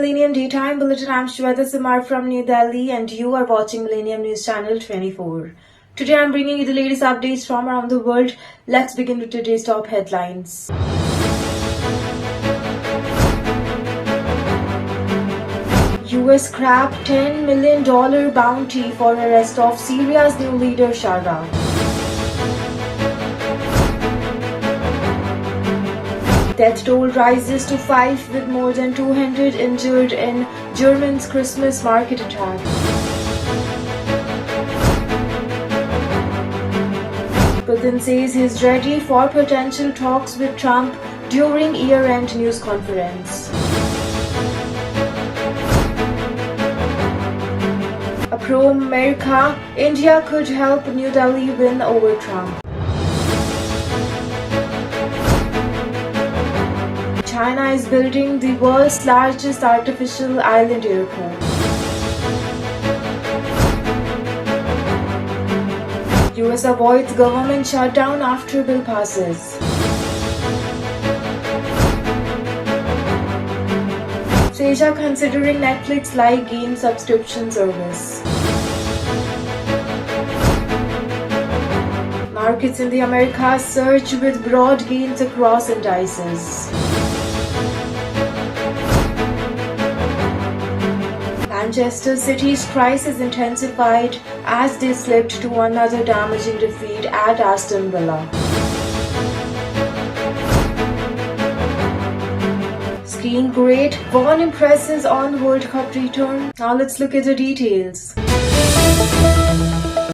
Millennium Daytime Bulletin. I'm Shweta Samar from New Delhi and you are watching Millennium News Channel 24. Today I'm bringing you the latest updates from around the world. Let's begin with today's top headlines. US scrapped $10 million bounty for arrest of Syria's new leader Shara. Death toll rises to 5 with more than 200 injured in Germany's Christmas market attack. Putin says he's ready for potential talks with Trump during year-end news conference. A pro-America, India could help New Delhi win over Trump. China is building the world's largest artificial island airport. US avoids government shutdown after bill passes. Asia considering Netflix-like game subscription service. Markets in the Americas surge with broad gains across indices. Manchester City's crisis intensified as they slipped to another damaging defeat at Aston Villa. Skiing great, Vaughan impresses on World Cup return. Now let's look at the details.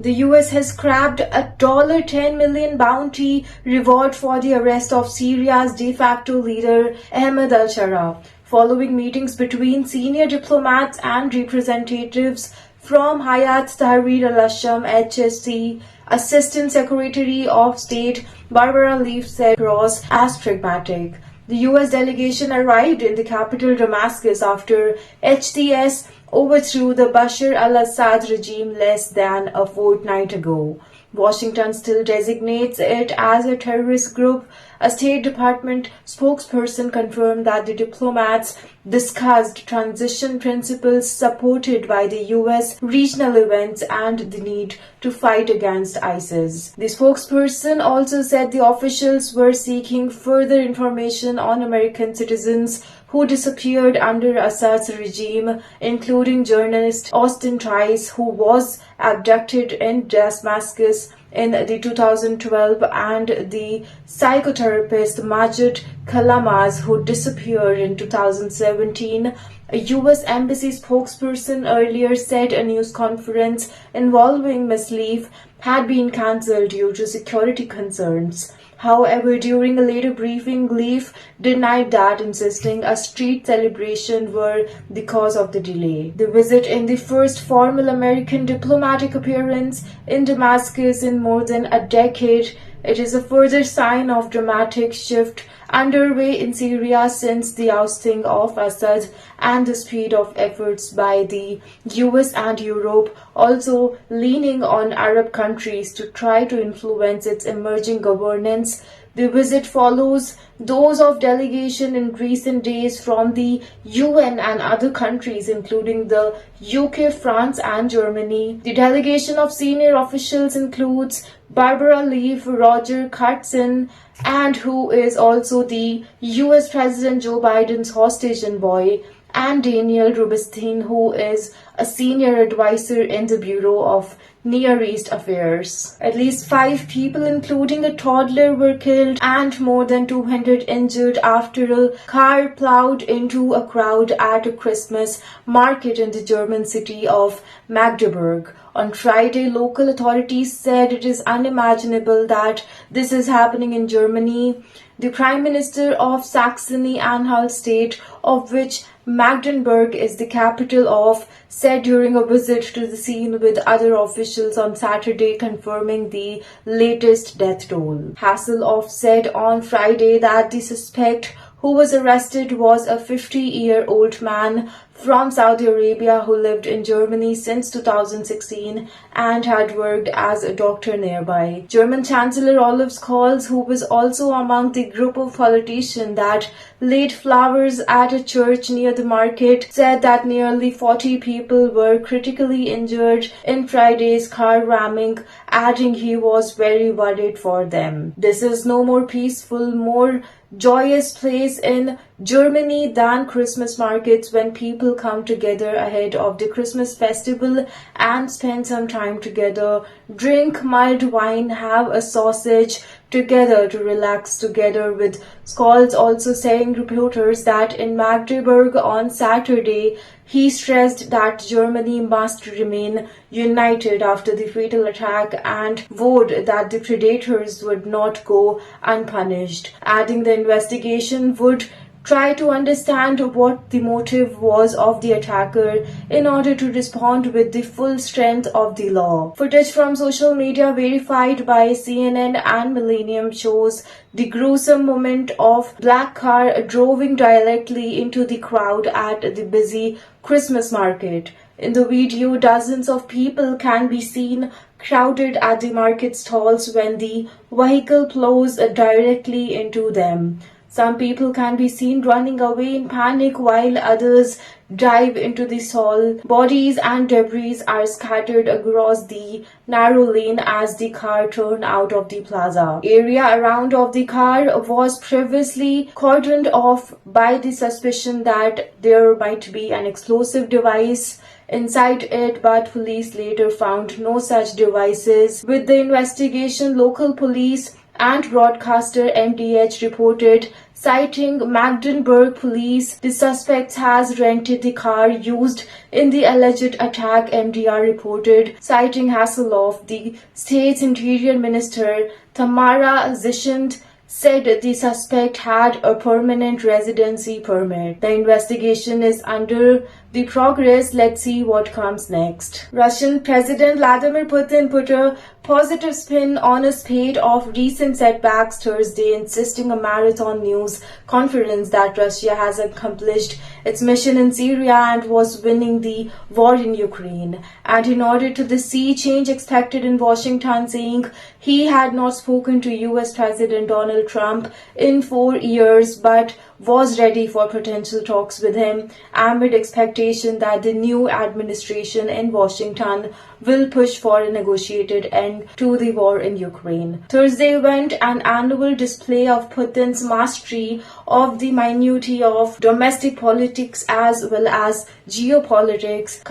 The US has scrapped a $10 million bounty reward for the arrest of Syria's de facto leader Ahmed al-Shara, following meetings between senior diplomats and representatives from Hayat Tahrir al-Sham HSC. Assistant Secretary of State Barbara Leaf said Ross as pragmatic. The US delegation arrived in the capital Damascus after HTS overthrew the Bashar al-Assad regime less than a fortnight ago. Washington still designates it as a terrorist group. A State Department spokesperson confirmed that the diplomats discussed transition principles supported by the US, regional events, and the need to fight against ISIS. The spokesperson also said the officials were seeking further information on American citizens who disappeared under Assad's regime, including journalist Austin Tice, who was abducted in Damascus in the 2012, and the psychotherapist Majid Kalamaz, who disappeared in 2017. A US embassy spokesperson earlier said a news conference involving Ms. Leaf had been cancelled due to security concerns. However, during a later briefing, Leaf denied that, insisting a street celebration were the cause of the delay. The visit in the first formal American diplomatic appearance in Damascus in more than a decade. It is a further sign of dramatic shift underway in Syria since the ousting of Assad and the speed of efforts by the US and Europe, also leaning on Arab countries to try to influence its emerging governance. The visit follows those of delegation in recent days from the UN and other countries, including the UK, France, and Germany. The delegation of senior officials includes Barbara Leaf, Roger Cutson, and who is also the US President Joe Biden's hostage envoy, and Daniel Rubinstein, who is a senior advisor in the Bureau of Near East Affairs. At least 5 people, including a toddler, were killed and more than 200 injured after a car plowed into a crowd at a Christmas market in the German city of Magdeburg. On Friday, local authorities said it is unimaginable that this is happening in Germany. The Prime Minister of Saxony-Anhalt state, of which Magdeburg is the capital of, said during a visit to the scene with other officials on Saturday, confirming the latest death toll. Hasselhoff said on Friday that the suspect who was arrested was a 50-year-old man from Saudi Arabia who lived in Germany since 2016 and had worked as a doctor nearby. German Chancellor Olaf Scholz, who was also among the group of politicians that laid flowers at a church near the market, said that nearly 40 people were critically injured in Friday's car ramming, adding he was very worried for them. This is no more peaceful, more joyous place in Germany than Christmas markets, when people come together ahead of the Christmas festival and spend some time together, drink mild wine, have a sausage together to relax together, with Scholz also saying reporters that in Magdeburg on Saturday he stressed that Germany must remain united after the fatal attack and vowed that the predators would not go unpunished, adding the investigation would try to understand what the motive was of the attacker in order to respond with the full strength of the law. Footage from social media verified by CNN and Millennium shows the gruesome moment of black car driving directly into the crowd at the busy Christmas market. In the video, dozens of people can be seen crowded at the market stalls when the vehicle plows directly into them. Some people can be seen running away in panic while others dive into the stall. Bodies and debris are scattered across the narrow lane as the car turned out of the plaza. Area around of the car was previously cordoned off by the suspicion that there might be an explosive device inside it, but police later found no such devices. With the investigation, local police and broadcaster MDH reported, citing Magdeburg police, the suspect has rented the car used in the alleged attack. MDR reported, citing Hasselhoff, the state's interior minister Tamara Zishent said the suspect had a permanent residency permit. The investigation is under the progress. Let's see what comes next. Russian President Vladimir Putin put a positive spin on a spate of recent setbacks Thursday, insisting a marathon news conference that Russia has accomplished its mission in Syria and was winning the war in Ukraine. And in order to the sea change expected in Washington, saying he had not spoken to US President Donald Trump in 4 years but was ready for potential talks with him amid expectation that the new administration in Washington will push for a negotiated end to the war in Ukraine. Thursday went an annual display of Putin's mastery of the minutiae of domestic politics as well as geopolitics,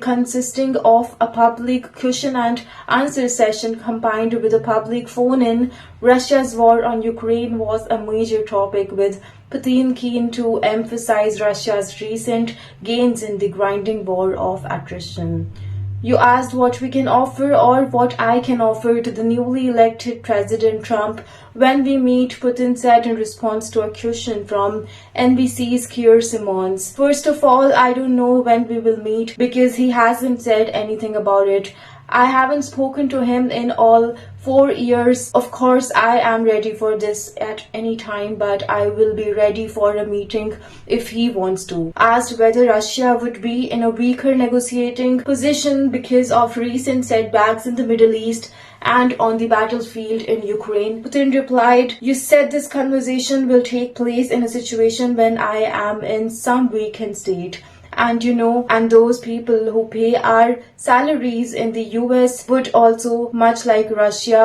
consisting of a public question and answer session combined with a public phone-in. Russia's war on Ukraine was a major topic, with Putin keen to emphasize Russia's recent gains in the grinding war of attrition. You asked what we can offer or what I can offer to the newly elected President Trump when we meet, Putin said in response to a question from NBC's Keir Simmons. First of all, I don't know when we will meet because he hasn't said anything about it. I haven't spoken to him in all 4 years. Of course, I am ready for this at any time, but I will be ready for a meeting if he wants to. Asked whether Russia would be in a weaker negotiating position because of recent setbacks in the Middle East and on the battlefield in Ukraine, Putin replied, "You said this conversation will take place in a situation when I am in some weakened state. And and those people who pay our salaries in the US would also, much like Russia,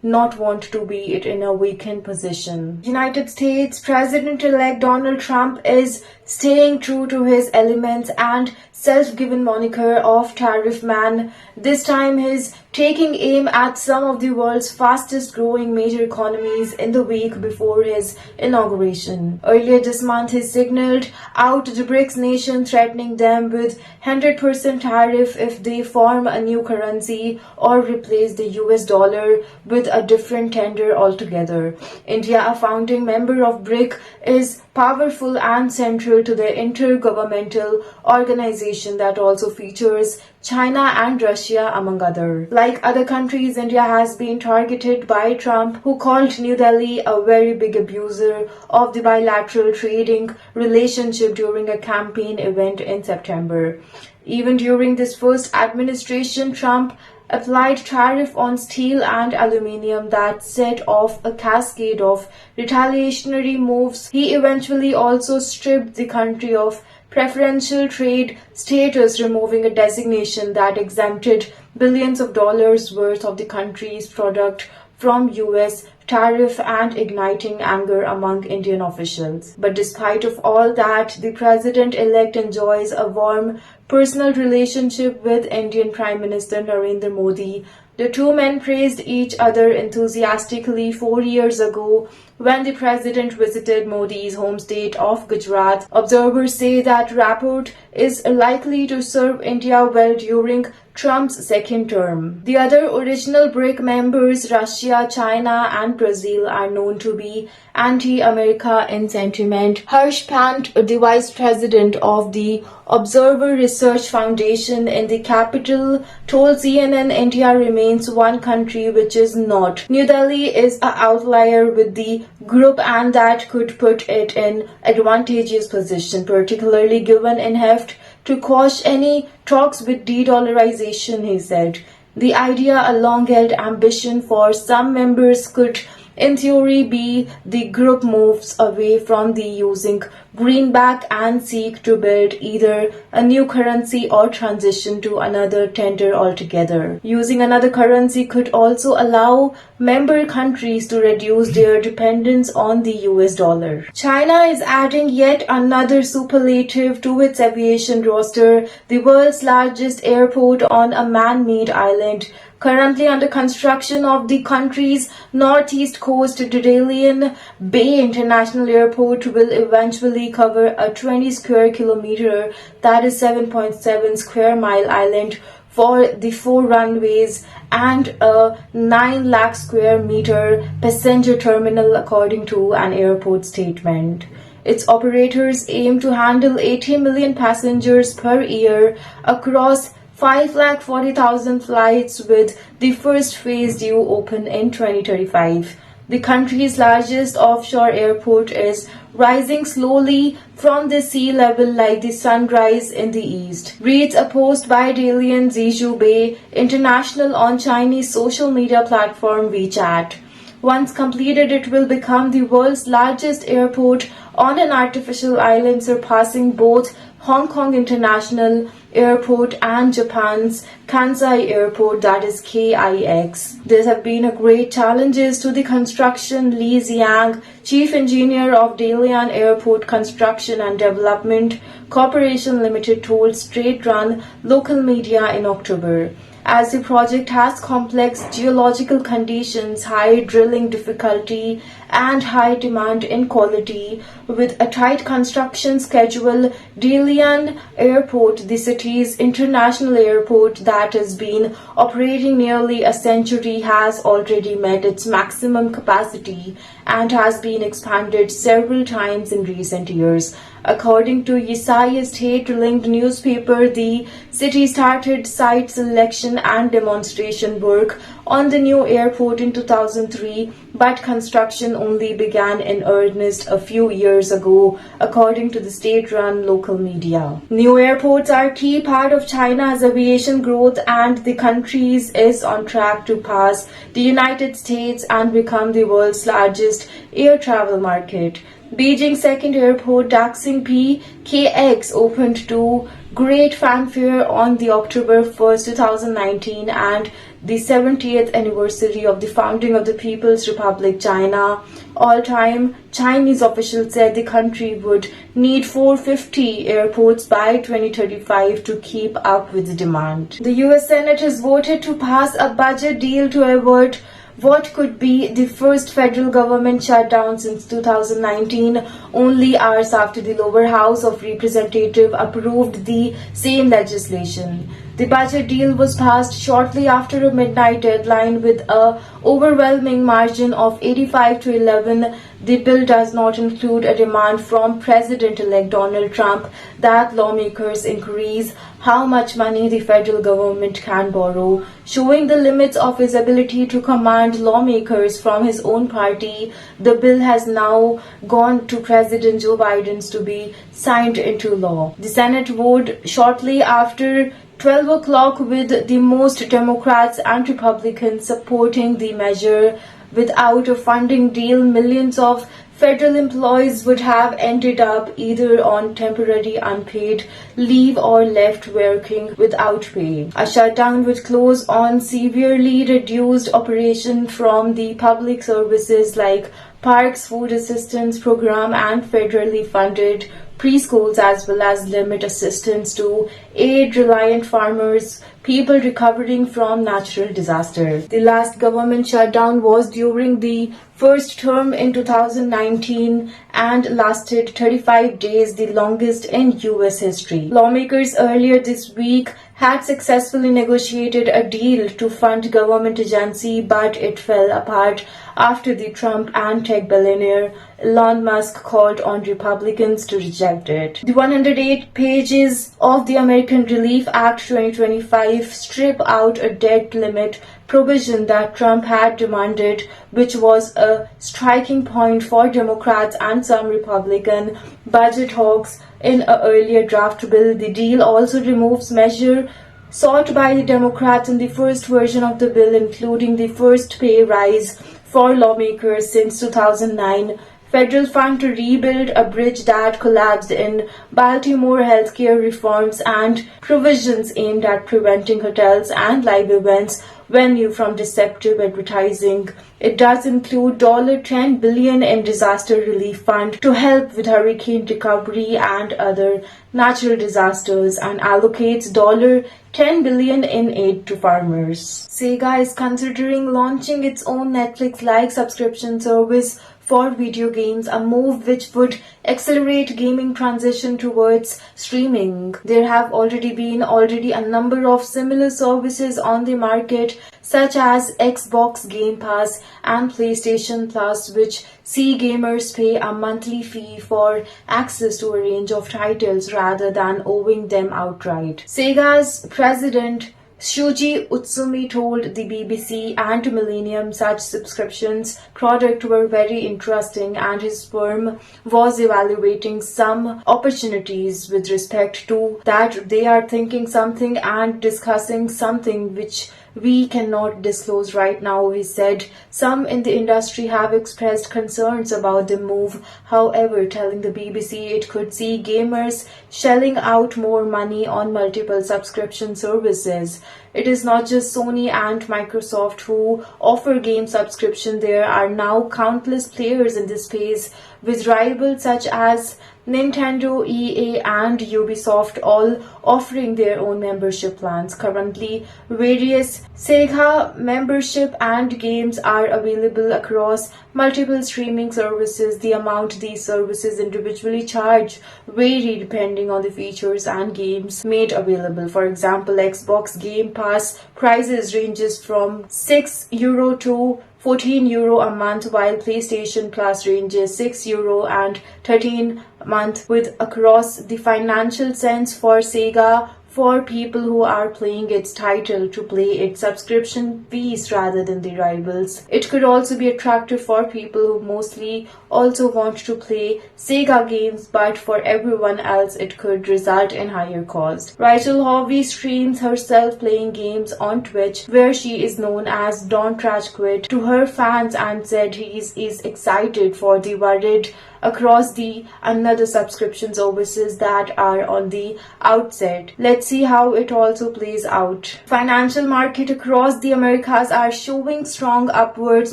not want to be it in a weakened position." United States President-elect Donald Trump is staying true to his elements and self-given moniker of Tariff Man. This time he's taking aim at some of the world's fastest growing major economies in the week before his inauguration. Earlier this month, he signaled out the BRICS nation, threatening them with 100% tariff if they form a new currency or replace the US dollar with a different tender altogether. India, a founding member of BRIC, is powerful and central to the intergovernmental organization that also features China and Russia among others. Like other countries, India has been targeted by Trump, who called New Delhi a very big abuser of the bilateral trading relationship during a campaign event in September. Even during this first administration, Trump applied tariff on steel and aluminium that set off a cascade of retaliatory moves. He eventually also stripped the country of preferential trade status, removing a designation that exempted billions of dollars worth of the country's product from US tariff and igniting anger among Indian officials. But despite of all that, the president-elect enjoys a warm personal relationship with Indian Prime Minister Narendra Modi. The two men praised each other enthusiastically 4 years ago when the president visited Modi's home state of Gujarat. Observers say that rapport is likely to serve India well during Trump's second term. The other original BRIC members, Russia, China, and Brazil, are known to be anti-America in sentiment. Harsh Pant, the vice president of the Observer Research Foundation in the capital, told CNN India remains one country which is not. New Delhi is an outlier with the group, and that could put it in advantageous position, particularly given in heft to quash any talks with de-dollarization, he said. The idea, a long-held ambition for some members, could in theory be the group moves away from the using greenback and seek to build either a new currency or transition to another tender altogether. Using another currency could also allow member countries to reduce their dependence on the US dollar. China is adding yet another superlative to its aviation roster, the world's largest airport on a man-made island currently under construction of the country's northeast coast. Dalian Bay International Airport will eventually cover a 20 square kilometer, that is 7.7 square mile island for the 4 runways and a 9 lakh square meter passenger terminal, according to an airport statement. Its operators aim to handle 80 million passengers per year across 540,000 flights, with the first phase due open in 2035. The country's largest offshore airport is rising slowly from the sea level like the sunrise in the east, reads a post by Dalian Zizhu Bay International on Chinese social media platform WeChat. Once completed, it will become the world's largest airport on an artificial island, surpassing both Hong Kong International Airport and Japan's Kansai Airport, that is KIX. There have been great challenges to the construction. Li Xiang, chief engineer of Dalian Airport Construction and Development Corporation Limited, told state-run local media in October. As the project has complex geological conditions, high drilling difficulty, and high demand in quality, with a tight construction schedule, Dalian Airport, the city's international airport that has been operating nearly a century, has already met its maximum capacity and has been expanded several times in recent years. According to Yisai state-linked newspaper, the city started site selection and demonstration work on the new airport in 2003, but construction only began in earnest a few years ago, according to the state-run local media. New airports are a key part of China's aviation growth, and the country is on track to pass the United States and become the world's largest air travel market. Beijing's second airport, Daxing PKX, opened to great fanfare on the October 1st, 2019, and the 70th anniversary of the founding of the People's Republic China. All-time Chinese officials said the country would need 450 airports by 2035 to keep up with the demand. The US Senate has voted to pass a budget deal to avert what could be the first federal government shutdown since 2019, only hours after the lower house of representatives approved the same legislation. The budget deal was passed shortly after a midnight deadline with a overwhelming margin of 85 to 11. The bill does not include a demand from President-elect Donald Trump that lawmakers increase how much money the federal government can borrow, showing the limits of his ability to command lawmakers from his own party. The bill has now gone to President Joe Biden to be signed into law. The Senate voted shortly after 12 o'clock with the most Democrats and Republicans supporting the measure. Without a funding deal, millions of federal employees would have ended up either on temporary unpaid leave or left working without pay. A shutdown would close on severely reduced operation from the public services like parks, food assistance program, and federally funded preschools, as well as limit assistance to aid-reliant farmers, people recovering from natural disaster. The last government shutdown was during the first term in 2019 and lasted 35 days, the longest in US history. Lawmakers earlier this week had successfully negotiated a deal to fund government agency, but it fell apart after the Trump and tech billionaire Elon Musk called on Republicans to reject it. The 108 pages of the American Relief Act 2025 strip out a debt limit provision that Trump had demanded, which was a striking point for Democrats and some Republican budget hawks in an earlier draft bill. The deal also removes measures sought by the Democrats in the first version of the bill, including the first pay rise for lawmakers since 2009, federal fund to rebuild a bridge that collapsed in Baltimore, healthcare reforms, and provisions aimed at preventing hotels and live events venue from deceptive advertising. It does include $10 billion in disaster relief fund to help with hurricane recovery and other natural disasters, and allocates $10 billion in aid to farmers. Sega is considering launching its own Netflix-like subscription service for video games, a move which would accelerate gaming transition towards streaming. There have already been a number of similar services on the market, such as Xbox Game Pass and PlayStation Plus, which see gamers pay a monthly fee for access to a range of titles rather than owing them outright. Sega's president Shuji Utsumi told the BBC and Millennium such subscriptions product were very interesting, and his firm was evaluating some opportunities with respect to that. They are thinking something and discussing something which we cannot disclose right now, he said. Some in the industry have expressed concerns about the move, however, telling the BBC it could see gamers shelling out more money on multiple subscription services. It is not just Sony and Microsoft who offer game subscription. There are now countless players in this space, with rivals such as Nintendo, EA, and Ubisoft all offering their own membership plans. Currently, various Sega membership and games are available across multiple streaming services. The amount these services individually charge vary depending on the features and games made available. For example, Xbox Game Pass prices ranges from €6 to €14 a month, while PlayStation Plus ranges €6 and $13 a month. With across the financial sense for Sega, for people who are playing its title to pay its subscription fees rather than the rivals. It could also be attractive for people who mostly also want to play Sega games, but for everyone else it could result in higher cost. Rachel Hovey streams herself playing games on Twitch, where she is known as Don't Trash Quit, to her fans, and said he is excited for the worried across the another subscription services that are on the outset. Let's see how it also plays out. Financial market across the Americas are showing strong upwards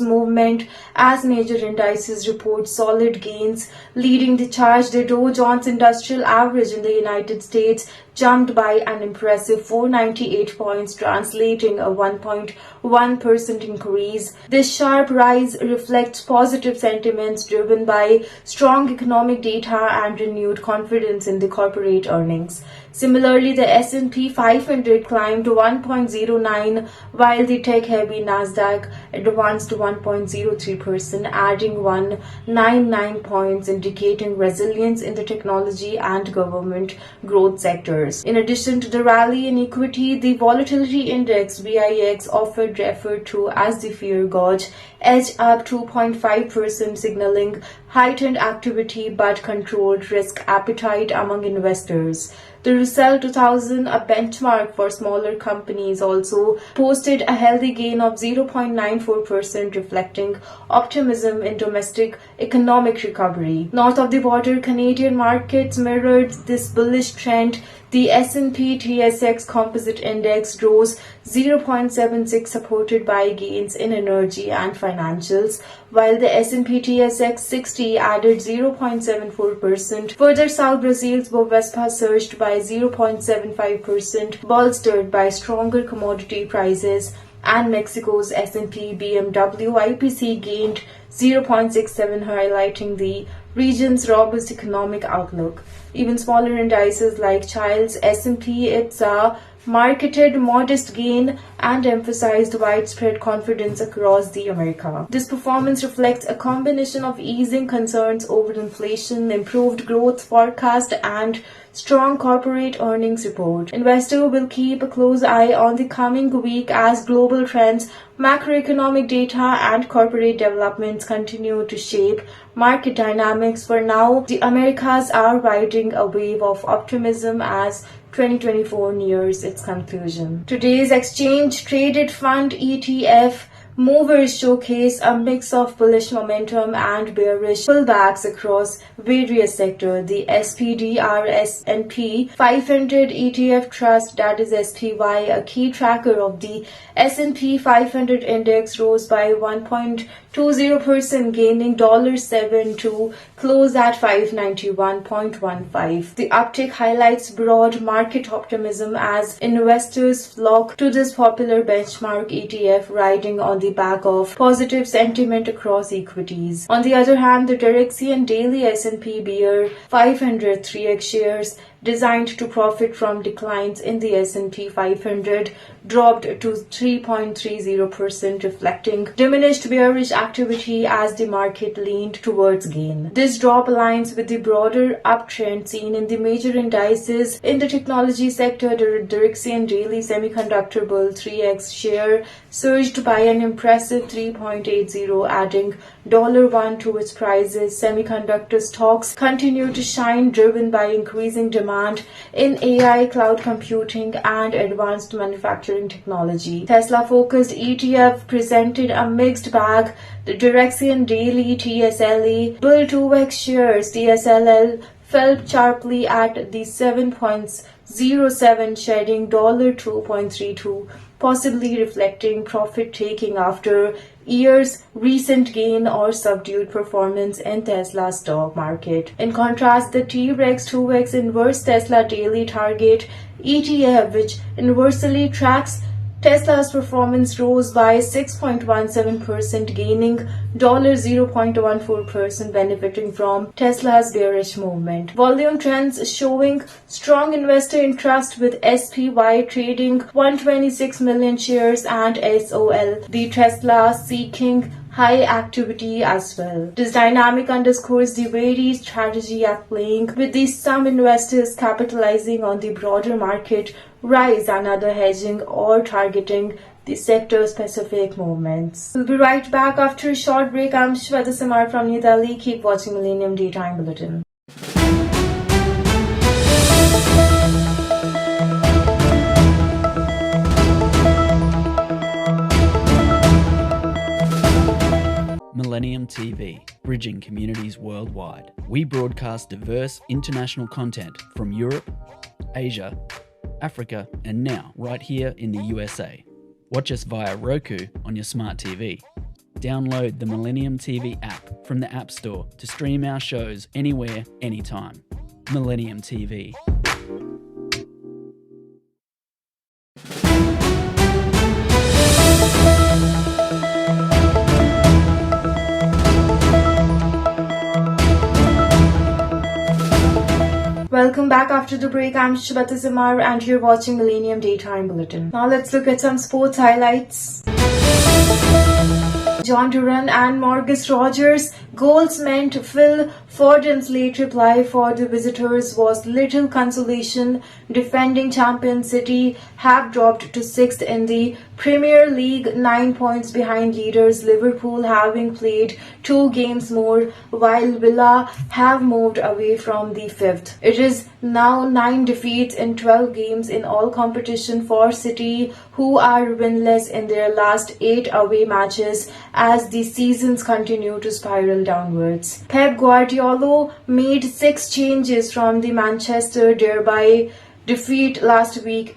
movement as major indices report solid gains. Leading the charge, the Dow Jones Industrial Average in the United States jumped by an impressive 498 points, translating a 1.1% increase. This sharp rise reflects positive sentiments driven by strong economic data and renewed confidence in the corporate earnings. Similarly, the S&P 500 climbed 1.09, while the tech-heavy Nasdaq advanced 1.03%, adding 199 points, indicating resilience in the technology and government growth sectors. In addition to the rally in equity, the volatility index VIX, often referred to as the fear gauge, edged up 2.5%, signaling heightened activity but controlled risk appetite among investors. The Russell 2000, a benchmark for smaller companies, also posted a healthy gain of 0.94%, reflecting optimism in domestic economic recovery. North of the border, Canadian markets mirrored this bullish trend. The S&P TSX Composite Index rose 0.76, supported by gains in energy and financials, while the S&P TSX 60 added 0.74%. Further south, Brazil's Bovespa surged by 0.75%, bolstered by stronger commodity prices, and Mexico's S&P BMW IPC gained 0.67, highlighting the region's robust economic outlook. Even smaller indices like Childs S&P IPSA marketed modest gain and emphasized widespread confidence across the America. This performance reflects a combination of easing concerns over inflation, improved growth forecast, and strong corporate earnings report. Investors will keep a close eye on the coming week as global trends, macroeconomic data, and corporate developments continue to shape market dynamics. For now, the Americas are riding a wave of optimism as 2024 nears its conclusion. Today's exchange traded fund ETF movers showcase a mix of bullish momentum and bearish pullbacks across various sectors. The SPDR S&P 500 ETF Trust, that is SPY, a key tracker of the S&P 500 index, rose by 1.20%, gaining $7 to close at 591.15. The uptick highlights broad market optimism as investors flock to this popular benchmark ETF, riding on the back of positive sentiment across equities. On the other hand, the Direxion daily S&P Bear 500 3x shares designed to profit from declines in the S&P 500 dropped to 3.30%, reflecting diminished bearish activity as the market leaned towards gain. This drop aligns with the broader uptrend seen in the major indices. In the technology sector, the Direxion daily semiconductor bull 3x share surged by an impressive 3.80, adding $1 to its prices. Semiconductor stocks continue to shine, driven by increasing demand in AI, cloud computing, and advanced manufacturing technology. Tesla-focused ETF presented a mixed bag. The Direxion daily TSLA bull 2x shares TSLL fell sharply at the 7.07, shedding $2.32, possibly reflecting profit-taking after years' recent gain or subdued performance in Tesla's stock market. In contrast, the T-Rex 2X Inverse Tesla Daily Target ETF, which inversely tracks Tesla's performance, rose by 6.17%, gaining $0.14%, benefiting from Tesla's bearish movement. Volume trends showing strong investor interest, with SPY trading 126 million shares and SOL, the Tesla, seeking high activity as well. This dynamic underscores the varied strategy at playing, with some investors capitalizing on the broader market rise and other hedging or targeting the sector-specific movements. We'll be right back after a short break. I'm Shweta Samar from New Delhi. Keep watching Millennium Time Bulletin. Millennium TV, bridging communities worldwide. We broadcast diverse international content from Europe, Asia, Africa, and now right here in the USA. Watch us via Roku on your smart TV. Download the Millennium TV app from the App Store to stream our shows anywhere, anytime. Millennium TV. Welcome back after the break. I'm Shubhata Simar and you're watching Millennium Daytime Bulletin. Now let's look at some sports highlights. John Duran and Marcus Rogers' goals meant Phil Foden's late reply for the visitors was little consolation. Defending champion City have dropped to 6th in the Premier League, 9 points behind leaders Liverpool, having played 2 games more, while Villa have moved away from the 5th. It is now 9 defeats in 12 games in all competition for City, who are winless in their last 8 away matches as the seasons continue to spiral downwards. Pep Guardiola made 6 changes from the Manchester Derby defeat last week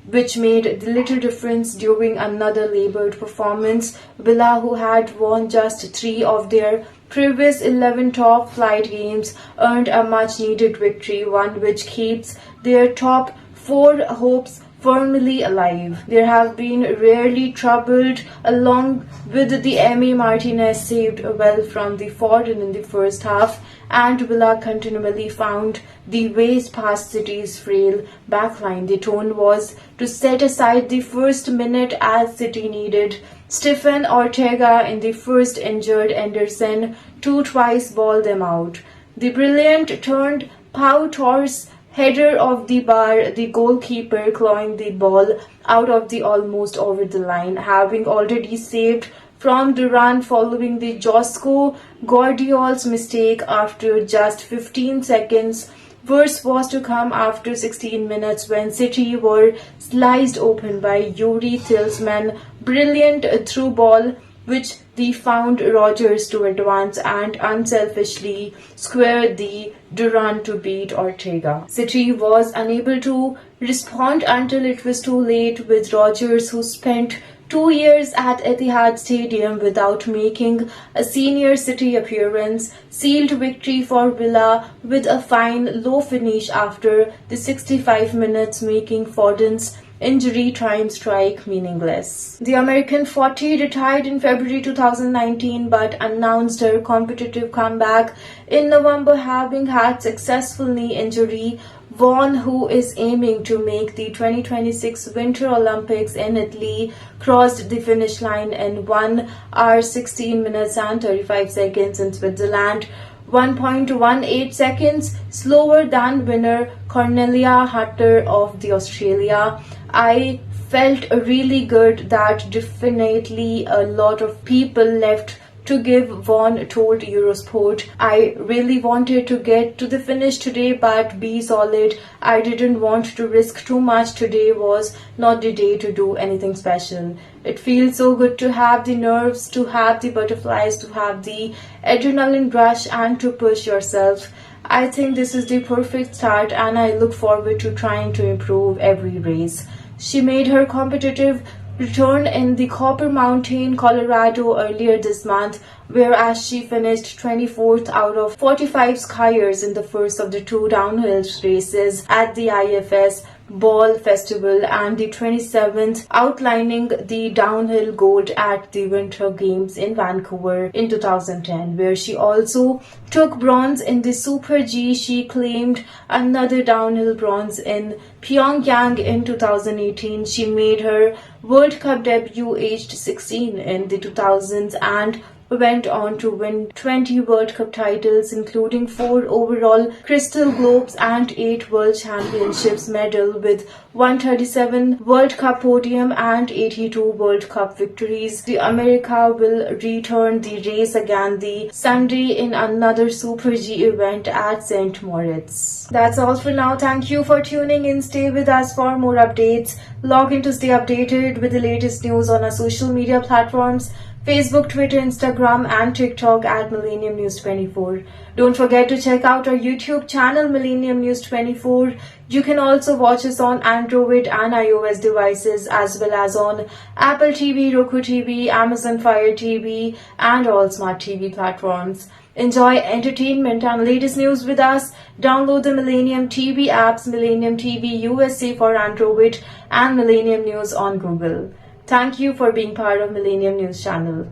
which made little difference during another laboured performance. Villa, who had won just 3 of their previous 11 top flight games, earned a much needed victory, one which keeps their top 4 hopes firmly alive. There have been rarely troubled, along with the Emi Martinez saved well from the Foden in the first half, and Villa continually found the ways past City's frail backline. The tone was to set aside the first minute as City needed Stephen Ortega in the first, injured Anderson to twice ball them out. The brilliant turned Pau Torres header of the bar, the goalkeeper clawing the ball out of the almost over the line, having already saved from the run following the Josko Guardiola's mistake after just 15 seconds. Worse was to come after 16 minutes when City were sliced open by Yuri Tillsman's brilliant through ball, which they found Rogers to advance and unselfishly square the Duran to beat Ortega. City was unable to respond until it was too late, with Rogers, who spent 2 years at Etihad Stadium without making a senior City appearance, sealed victory for Villa with a fine low finish after the 65 minutes, making Foden's injury time strike meaningless. The American 40 retired in February 2019 but announced her competitive comeback in November, having had successful knee injury. Vaughan, who is aiming to make the 2026 Winter Olympics in Italy, crossed the finish line in 1 hour 16 minutes and 35 seconds in Switzerland, 1.18 seconds slower than winner Cornelia Hunter of the Australia. I felt really good that definitely a lot of people left to give, Vaughan told Eurosport. I really wanted to get to the finish today but be solid. I didn't want to risk too much. Today was not the day to do anything special. It feels so good to have the nerves, to have the butterflies, to have the adrenaline rush and to push yourself. I think this is the perfect start and I look forward to trying to improve every race. She made her competitive return in the Copper Mountain, Colorado earlier this month, whereas she finished 24th out of 45 skiers in the first of the 2 downhill races at the IFS Ball Festival and the 27th, outlining the downhill gold at the Winter Games in Vancouver in 2010, where she also took bronze in the Super G. She claimed another downhill bronze in Pyongyang in 2018. She made her World Cup debut aged 16 in the 2000s and went on to win 20 World Cup titles, including 4 overall Crystal Globes and 8 World Championships medal, with 137 World Cup podium and 82 World Cup victories. The America will return the race again the Sunday in another Super G event at St. Moritz. That's all for now. Thank you for tuning in. Stay with us for more updates. Log in to stay updated with the latest news on our social media platforms: Facebook, Twitter, Instagram and TikTok at Millennium News 24. Don't forget to check out our YouTube channel Millennium News 24. You can also watch us on Android and iOS devices as well as on Apple TV, Roku TV, Amazon Fire TV and all smart TV platforms. Enjoy entertainment and latest news with us. Download the Millennium TV apps, Millennium TV USA for Android and Millennium News on Google. Thank you for being part of Millennium News channel.